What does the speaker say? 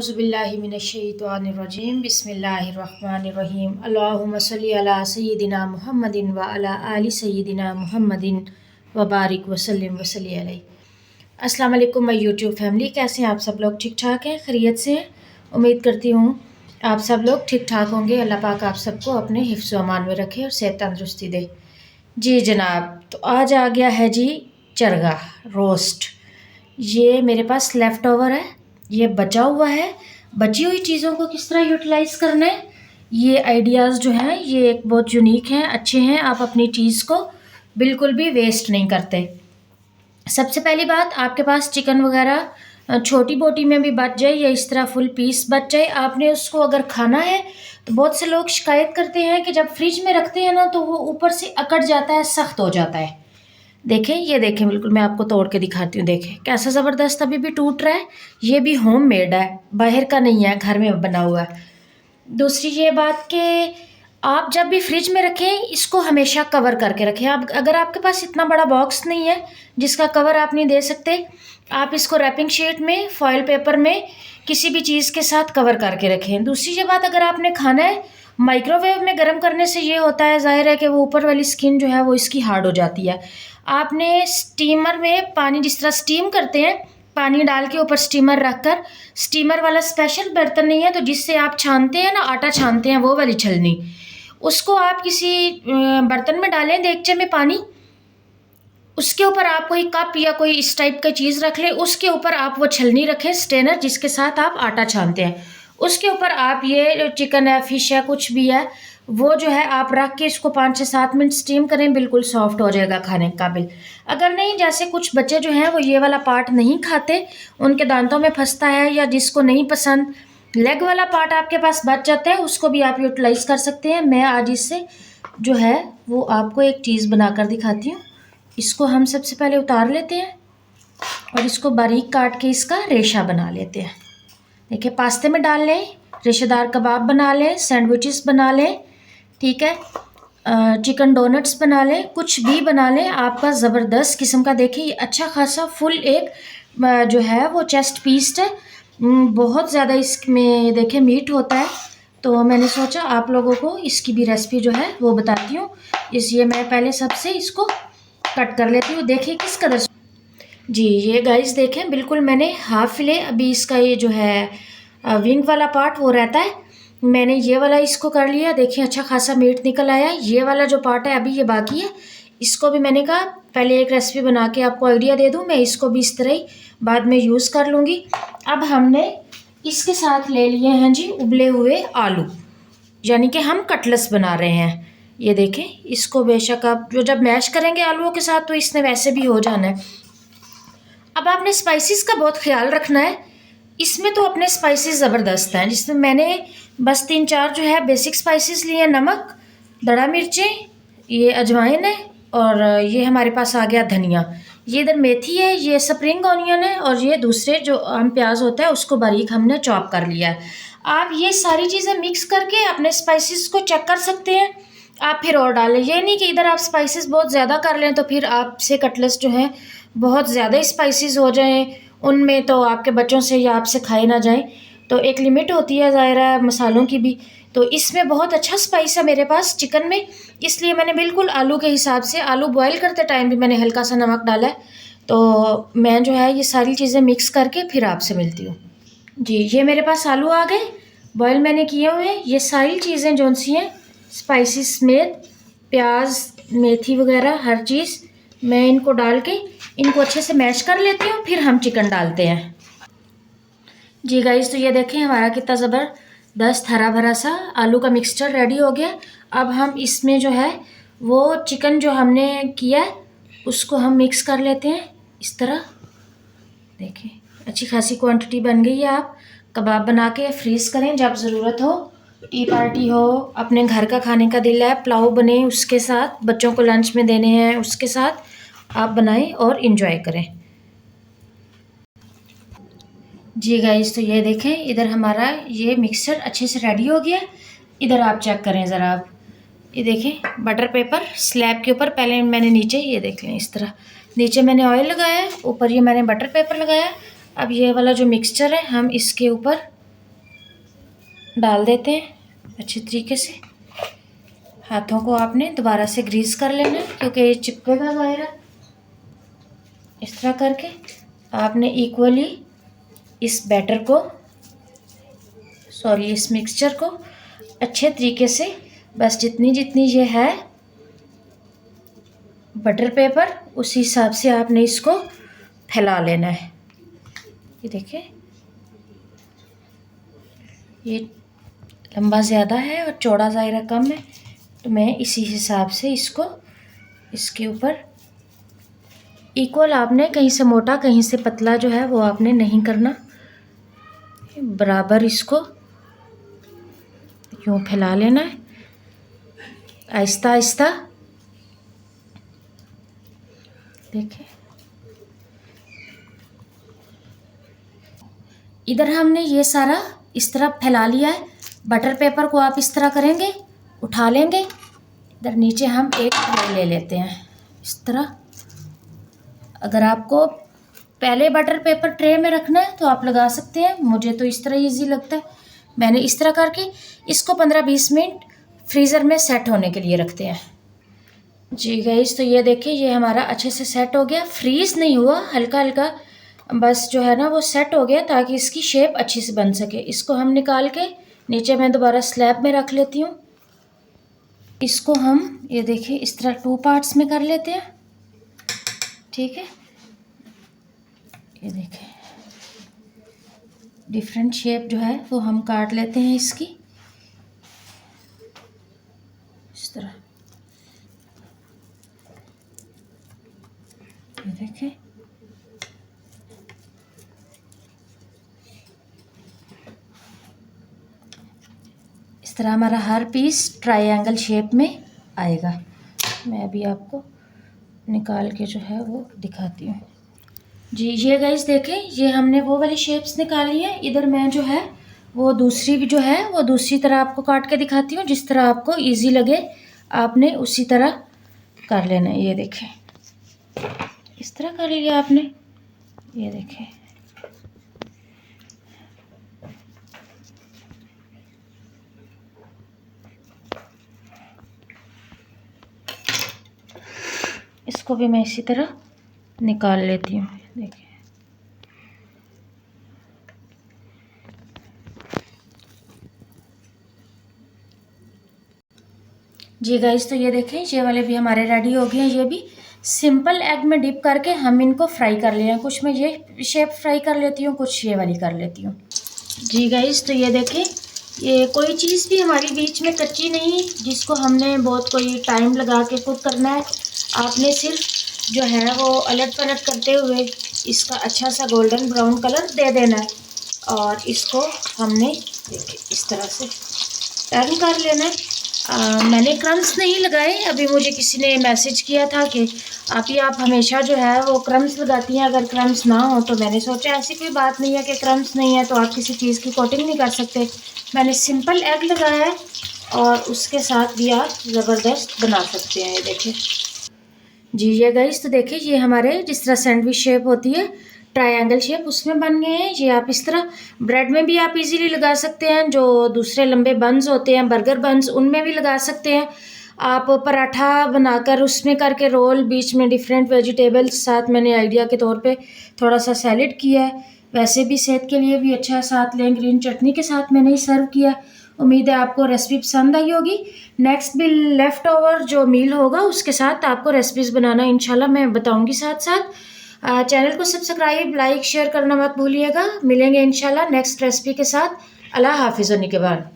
औज़ुबिल्लाहि मिनश्शैतानिर्रजीम बिस्मिल्लाहिर्रहमानिर्रहीम अल्लाहुम्मा सल्लि अला सय्यिदिना मुहम्मदिन व अला आलि सय्यिदिना मुहम्मदिन व बारिक वसल्लिम वसल्लि अलैहि। अस्सलाम वालेकुम माय यूट्यूब फैमिली, कैसे हैं आप सब लोग? ठीक ठाक हैं, खैरियत से? उम्मीद करती हूँ आप सब लोग ठीक ठाक होंगे। अल्लाह पाक आप सबको अपने हिफ्ज़ व अमान में रखे और सेहत तंदुरुस्ती दे। जी जनाब, तो आज आ गया है जी चरगा रोस्ट। ये मेरे पास लेफ़्ट ओवर है, ये बचा हुआ है। बची हुई चीज़ों को किस तरह यूटिलाइज़ करना है, ये आइडियाज़ जो हैं ये एक बहुत यूनिक हैं, अच्छे हैं। आप अपनी चीज़ को बिल्कुल भी वेस्ट नहीं करते। सबसे पहली बात, आपके पास चिकन वगैरह छोटी बोटी में भी बच जाए या इस तरह फुल पीस बच जाए, आपने उसको अगर खाना है तो बहुत से लोग शिकायत करते हैं कि जब फ्रिज में रखते हैं ना तो वो ऊपर से अकड़ जाता है, सख्त हो जाता है। देखें, ये देखें, बिल्कुल मैं आपको तोड़ के दिखाती हूँ। देखें कैसा ज़बरदस्त अभी भी टूट रहा है। ये भी होम मेड है, बाहर का नहीं है, घर में बना हुआ है। दूसरी ये बात कि आप जब भी फ्रिज में रखें इसको हमेशा कवर करके रखें। आप अगर आपके पास इतना बड़ा बॉक्स नहीं है जिसका कवर आप नहीं दे सकते, आप इसको रैपिंग शीट में, फॉयल पेपर में, किसी भी चीज़ के साथ कवर करके रखें। दूसरी ये बात, अगर आपने खाना है माइक्रोवेव में गर्म करने से ये होता है, ज़ाहिर है कि वो ऊपर वाली स्किन जो है वो इसकी हार्ड हो जाती है। आपने स्टीमर में पानी, जिस तरह स्टीम करते हैं, पानी डाल के ऊपर स्टीमर रखकर, स्टीमर वाला स्पेशल बर्तन नहीं है तो जिससे आप छानते हैं ना, आटा छानते हैं, वो वाली छलनी, उसको आप किसी बर्तन में डालें, देगचे में पानी, उसके ऊपर आप कोई कप या कोई इस टाइप का चीज़ रख लें, उसके ऊपर आप वो छलनी रखें, स्टेनर जिसके साथ आप आटा छानते हैं, उसके ऊपर आप ये चिकन है, फिश है, कुछ भी है, वो जो है आप रख के इसको 5 से 7 मिनट स्टीम करें, बिल्कुल सॉफ्ट हो जाएगा खाने के काबिल। अगर नहीं, जैसे कुछ बच्चे जो हैं वो ये वाला पार्ट नहीं खाते, उनके दांतों में फंसता है, या जिसको नहीं पसंद, लेग वाला पार्ट आपके पास बच जाता है, उसको भी आप यूटिलाइज़ कर सकते हैं। मैं आज इससे जो है वो आपको एक चीज़ बनाकर दिखाती हूँ। इसको हम सबसे पहले उतार लेते हैं और इसको बारीक काट के इसका रेशा बना लेते हैं। देखिए, पास्ते में डाल लें, रेशेदार कबाब बना लें, सैंडविचेस बना लें, ठीक है, चिकन डोनट्स बना लें, कुछ भी बना लें, आपका ज़बरदस्त किस्म का। देखिए ये अच्छा खासा फुल एक जो है वो चेस्ट पीस है, बहुत ज़्यादा इसमें देखिए मीट होता है। तो मैंने सोचा आप लोगों को इसकी भी रेसिपी जो है वो बताती हूँ। इसलिए मैं पहले सबसे इसको कट कर लेती हूँ। देखिए किस कदर जी, ये गाइस देखें, बिल्कुल मैंने हाफ फिले, अभी इसका ये जो है विंग वाला पार्ट वो रहता है, मैंने ये वाला इसको कर लिया। देखिए अच्छा खासा मीट निकल आया। ये वाला जो पार्ट है अभी ये बाकी है, इसको भी मैंने कहा पहले एक रेसिपी बना के आपको आइडिया दे दूं, मैं इसको भी इस तरह ही बाद में यूज़ कर लूँगी। अब हमने इसके साथ ले लिए हैं जी उबले हुए आलू, यानी कि हम कटलेट्स बना रहे हैं। ये देखें, इसको बेशक आप जो जब मैश करेंगे आलूओं के साथ तो इसने वैसे भी हो जाना है। अब आपने स्पाइसेस का बहुत ख्याल रखना है। इसमें तो अपने स्पाइसेस ज़बरदस्त हैं, जिसमें मैंने बस 3-4 जो है बेसिक स्पाइसेस लिए हैं। नमक, दड़ा मिर्चें, ये अजवाइन है, और ये हमारे पास आ गया धनिया। ये इधर मेथी है, ये स्प्रिंग ऑनियन है, और ये दूसरे जो आम प्याज होता है उसको बारीक हमने चॉप कर लिया है। आप ये सारी चीज़ें मिक्स करके अपने स्पाइसेस को चेक कर सकते हैं। आप फिर और डालें, ये नहीं कि इधर आप स्पाइसेस बहुत ज़्यादा कर लें तो फिर आपसे कटलेट्स जो हैं बहुत ज़्यादा स्पाइसेस हो जाएं, उनमें तो आपके बच्चों से या आपसे खाए ना जाएं। तो एक लिमिट होती है ज़ाहिर है मसालों की भी। तो इसमें बहुत अच्छा स्पाइस है मेरे पास चिकन में, इसलिए मैंने बिल्कुल आलू के हिसाब से, आलू बॉयल करते टाइम भी मैंने हल्का सा नमक डाला है। तो मैं जो है ये सारी चीज़ें मिक्स करके फिर आपसे मिलती हूँ। जी, ये मेरे पास आलू आ गए, बॉयल मैंने किए हुए हैं। ये सारी चीज़ें जो सी हैं स्पाइसेस में, प्याज, मेथी वगैरह हर चीज़, मैं इनको डाल के इनको अच्छे से मैश कर लेती हूँ, फिर हम चिकन डालते हैं। जी गाइस, तो ये देखें हमारा कितना ज़बरदस्त हरा भरा सा आलू का मिक्सचर रेडी हो गया। अब हम इसमें जो है वो चिकन जो हमने किया है उसको हम मिक्स कर लेते हैं इस तरह। देखें अच्छी खासी क्वांटिटी बन गई है। आप कबाब बना के फ्रीज़ करें, जब ज़रूरत हो, टी पार्टी हो, अपने घर का खाने का दिल है, पुलाव बने उसके साथ, बच्चों को लंच में देने हैं उसके साथ आप बनाएं और इन्जॉय करें। जी गाइस, तो ये देखें इधर हमारा ये मिक्सचर अच्छे से रेडी हो गया। इधर आप चेक करें ज़रा, आप ये देखें बटर पेपर स्लैब के ऊपर, पहले मैंने नीचे ये देख लें इस तरह, नीचे मैंने ऑयल लगाया, ऊपर ये मैंने बटर पेपर लगाया। अब ये वाला जो मिक्सचर है हम इसके ऊपर डाल देते हैं अच्छी तरीके से। हाथों को आपने दोबारा से ग्रीस कर लेना है क्योंकि ये चिपकेगा वगैरह। इस तरह करके आपने इक्वली इस बैटर को इस मिक्सचर को अच्छे तरीके से, बस जितनी जितनी ये है बटर पेपर उसी हिसाब से आपने इसको फैला लेना है। ये देखिए ये लंबा ज़्यादा है और चौड़ा ज़ायरा कम है, तो मैं इसी हिसाब से इसको इसके यूँ आपने कहीं से मोटा कहीं से पतला जो है वो आपने नहीं करना, बराबर इसको यूँ फैला लेना है आहिस्ता आहिस्ता। देखिए इधर हमने ये सारा इस तरह फैला लिया है। बटर पेपर को आप इस तरह करेंगे, उठा लेंगे। इधर नीचे हम एक ट्रे ले लेते हैं इस तरह। अगर आपको पहले बटर पेपर ट्रे में रखना है तो आप लगा सकते हैं, मुझे तो इस तरह इजी लगता है। मैंने इस तरह करके इसको 15-20 मिनट फ्रीज़र में सेट होने के लिए रखते हैं। जी गाइस, तो ये देखिए ये हमारा अच्छे से सेट हो गया, फ्रीज़ नहीं हुआ, हल्का हल्का बस जो है ना वो सेट हो गया ताकि इसकी शेप अच्छी से बन सके। इसको हम निकाल के नीचे मैं दोबारा स्लैब में रख लेती हूँ। इसको हम ये देखिए इस तरह 2 पार्ट्स में कर लेते हैं, ठीक है। ये देखिए डिफरेंट शेप जो है वो हम काट लेते हैं इसकी इस तरह। ये देखिए इस तरह हमारा हर पीस ट्रायंगल शेप में आएगा। मैं अभी आपको निकाल के जो है वो दिखाती हूँ। जी ये गाइस देखें, ये हमने वो वाली शेप्स निकाली है। इधर मैं जो है वो दूसरी भी जो है वो दूसरी तरह आपको काट के दिखाती हूँ, जिस तरह आपको इजी लगे आपने उसी तरह कर लेना है। ये देखें इस तरह कर लिया आपने। ये देखें इसको भी मैं इसी तरह निकाल लेती हूँ। देखिए जी गाइस, तो ये देखें ये वाले भी हमारे रेडी हो गए हैं। ये भी सिंपल एग में डिप करके हम इनको फ्राई कर लिए हैं। कुछ मैं ये शेप फ्राई कर लेती हूँ, कुछ ये वाली कर लेती हूँ। जी गाइस, तो ये देखें ये कोई चीज़ भी हमारी बीच में कच्ची नहीं, जिसको हमने बहुत कोई टाइम लगा के कुक करना है। आपने सिर्फ जो है वो अलट पलट करते हुए इसका अच्छा सा गोल्डन ब्राउन कलर दे देना है और इसको हमने देखिए इस तरह से टर्न कर लेना है। मैंने क्रम्स नहीं लगाए। अभी मुझे किसी ने मैसेज किया था कि आप हमेशा जो है वो क्रम्स लगाती हैं, अगर क्रम्स ना हो तो मैंने सोचा ऐसी कोई बात नहीं है कि क्रम्स नहीं है तो आप किसी चीज़ की कोटिंग नहीं कर सकते। मैंने सिंपल एग लगाया है और उसके साथ भी आप ज़बरदस्त बना सकते हैं। ये देखिए जी ये गाइस, तो देखिए ये हमारे जिस तरह सैंडविच शेप होती है ट्रायंगल शेप उसमें बन गए हैं। ये आप इस तरह ब्रेड में भी आप इजीली लगा सकते हैं, जो दूसरे लंबे बन्स होते हैं बर्गर बन्स उनमें भी लगा सकते हैं। आप पराठा बनाकर उसमें करके रोल बीच में डिफरेंट वेजिटेबल्स साथ मैंने आइडिया के तौर पे थोड़ा सा सैलेड किया है। वैसे भी सेहत के लिए भी अच्छा है, साथ लें ग्रीन चटनी के साथ मैंने ही सर्व किया। उम्मीद है आपको रेसिपी पसंद आई होगी। नेक्स्ट भी लेफ़्ट ओवर जो मील होगा उसके साथ आपको रेसिपीज़ बनाना इंशाल्लाह मैं बताऊंगी साथ साथ। चैनल को सब्सक्राइब लाइक शेयर करना मत भूलिएगा। मिलेंगे इंशाल्लाह नेक्स्ट रेसिपी के साथ। अल्लाह हाफिज़। निगहबान।